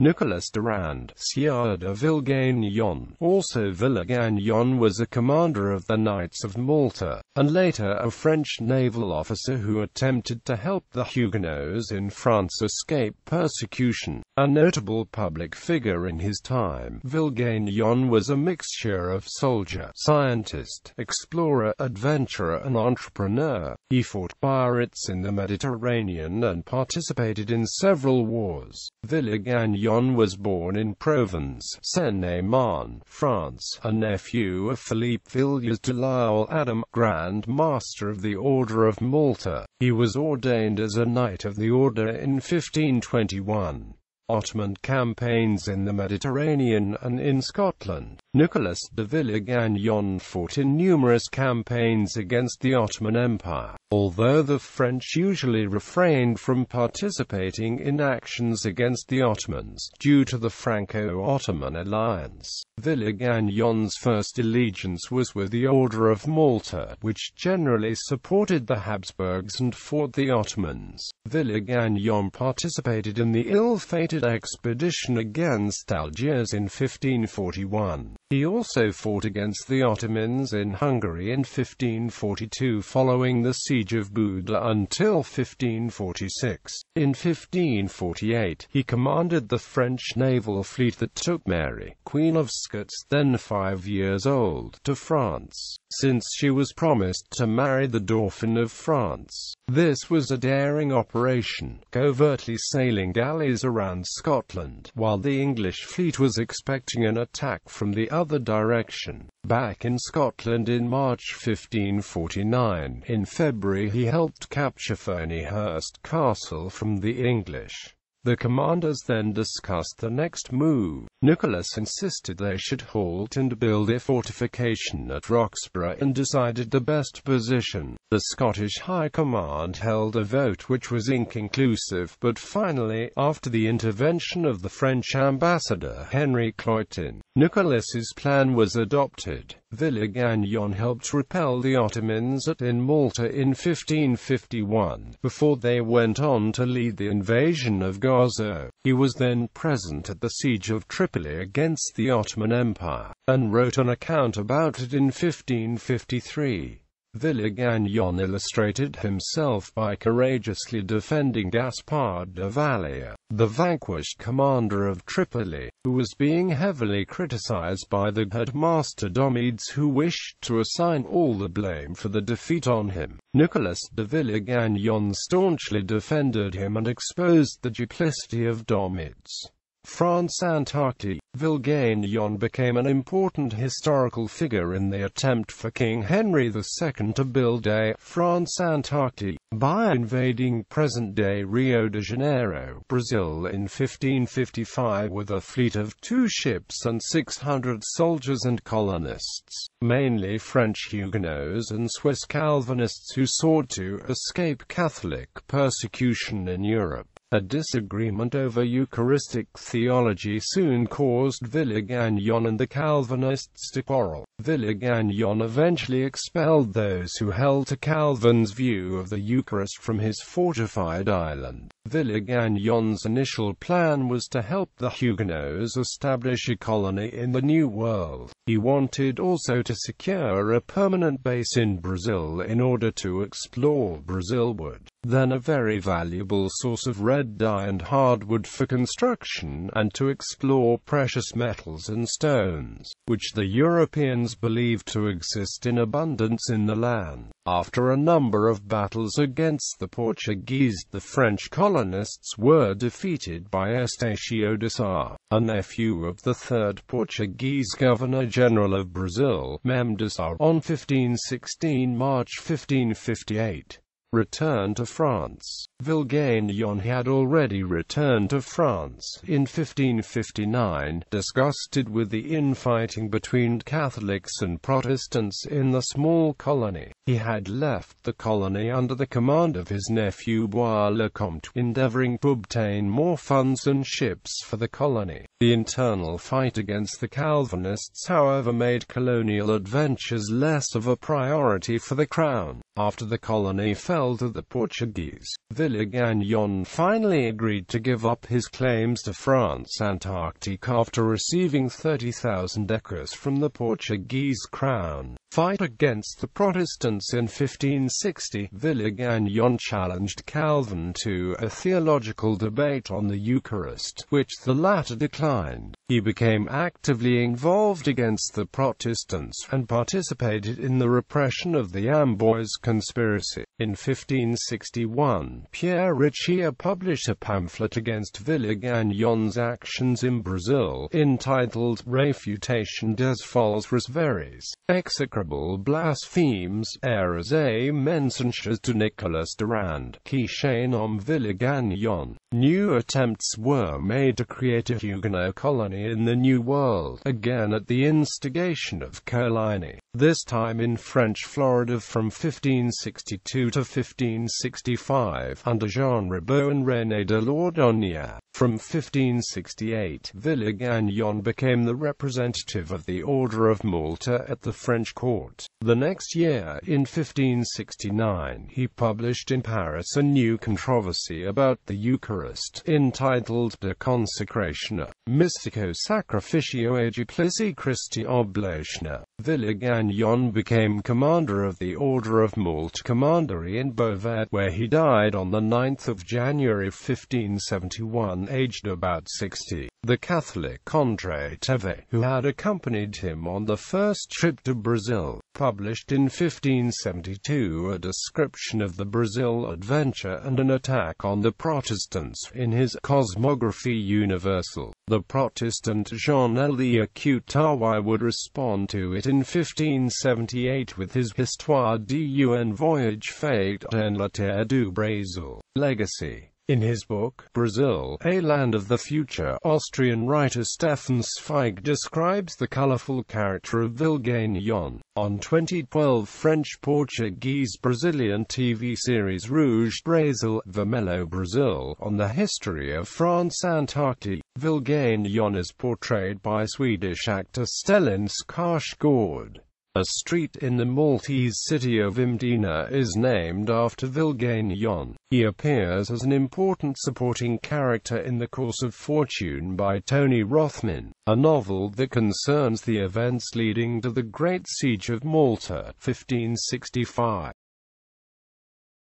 Nicolas Durand, sieur de Villegaignon, also Villegaignon, was a commander of the Knights of Malta, and later a French naval officer who attempted to help the Huguenots in France escape persecution. A notable public figure in his time, Villegaignon was a mixture of soldier, scientist, explorer, adventurer and entrepreneur. He fought pirates in the Mediterranean and participated in several wars. Villegaignon was born in Provins, Seine, Marne, France, a nephew of Philippe Villiers de L'Isle-Adam, Grand Master of the Order of Malta. He was ordained as a Knight of the Order in 1521. Ottoman campaigns in the Mediterranean and in Scotland. Nicolas de Villegaignon fought in numerous campaigns against the Ottoman Empire. Although the French usually refrained from participating in actions against the Ottomans, due to the Franco-Ottoman alliance, Villegagnon's first allegiance was with the Order of Malta, which generally supported the Habsburgs and fought the Ottomans. Villegaignon participated in the ill-fated expedition against Algiers in 1541. He also fought against the Ottomans in Hungary in 1542 following the siege of Buda until 1546. In 1548, he commanded the French naval fleet that took Mary, Queen of Scots, then 5 years old, to France, since she was promised to marry the Dauphin of France. This was a daring operation, covertly sailing galleys around Scotland, while the English fleet was expecting an attack from the other direction. Back in Scotland in March 1549, in February he helped capture Ferniehurst Castle from the English. The commanders then discussed the next move. Nicholas insisted they should halt and build a fortification at Roxburgh and decided the best position. The Scottish High Command held a vote which was inconclusive, but finally, after the intervention of the French ambassador Henry Cloyton, Nicholas's plan was adopted. Villegaignon helped repel the Ottomans in Malta in 1551, before they went on to lead the invasion of Gaza. He was then present at the siege of Tripoli against the Ottoman Empire, and wrote an account about it in 1553. Villegaignon illustrated himself by courageously defending Gaspard de Vallier, the vanquished commander of Tripoli, who was being heavily criticized by the headmaster Domides, who wished to assign all the blame for the defeat on him. Nicolas de Villegaignon staunchly defended him and exposed the duplicity of Domides. France Antarctique. Villegaignon became an important historical figure in the attempt for King Henry II to build a France Antarctique by invading present-day Rio de Janeiro, Brazil in 1555 with a fleet of 2 ships and 600 soldiers and colonists, mainly French Huguenots and Swiss Calvinists who sought to escape Catholic persecution in Europe. A disagreement over Eucharistic theology soon caused Villegaignon and the Calvinists to quarrel. Villegaignon eventually expelled those who held to Calvin's view of the Eucharist from his fortified island. Villegagnon's initial plan was to help the Huguenots establish a colony in the New World. He wanted also to secure a permanent base in Brazil in order to explore Brazil wood, then a very valuable source of red dye and hardwood for construction, and to explore precious metals and stones, which the Europeans believed to exist in abundance in the land. After a number of battles against the Portuguese, the French colonists were defeated by Estácio de Sá, a nephew of the third Portuguese Governor-General of Brazil, Mem de Sá, on 1516 March 1558. Return to France. Villegaignon had already returned to France in 1559, disgusted with the infighting between Catholics and Protestants in the small colony. He had left the colony under the command of his nephew Bois-le-Comte, endeavoring to obtain more funds and ships for the colony. The internal fight against the Calvinists, however, made colonial adventures less of a priority for the crown. After the colony fell fell to the Portuguese. Villegaignon finally agreed to give up his claims to France's Antarctic after receiving 30,000 acres from the Portuguese crown. Fight against the Protestants. In 1560, Villegaignon challenged Calvin to a theological debate on the Eucharist, which the latter declined. He became actively involved against the Protestants, and participated in the repression of the Amboise conspiracy. In 1561, Pierre Richier published a pamphlet against Villegagnon's actions in Brazil, entitled Réfutation des fausses vérités, execrable blasphemes, erreurs et mensonges to Nicolas Durand, qui chez nom Villegaignon. New attempts were made to create a Huguenot colony in the New World, again at the instigation of Coligny, this time in French Florida from 1562 to 1565, under Jean Ribaut and René de Laudonnière. From 1568, Villegaignon became the representative of the Order of Malta at the French court. The next year, in 1569, he published in Paris a new controversy about the Eucharist, entitled De Consecratione, Mystico Sacrificio Egiplici Christi Oblatione. Villegaignon became commander of the Order of Malta Commandery in Beauvais, where he died on the 9th of January 1571, aged about 60. The Catholic André Teve, who had accompanied him on the first trip to Brazil, published in 1572 a description of the Brazil adventure and an attack on the Protestants in his Cosmographie Universelle. The Protestant Jean-Élie Coutaouais would respond to it in 1578 with his Histoire d'un voyage fait en la terre du Brésil. Legacy. In his book, Brazil, A Land of the Future, Austrian writer Stefan Zweig describes the colorful character of Villegaignon. On 2012 French-Portuguese-Brazilian TV series Rouge Brasil, Vermelho Brazil, on the history of France's Antarctic, Villegaignon is portrayed by Swedish actor Stellan Skarsgård. A street in the Maltese city of Imdina is named after Villegaignon. He appears as an important supporting character in The Course of Fortune by Tony Rothman, a novel that concerns the events leading to the Great Siege of Malta, 1565.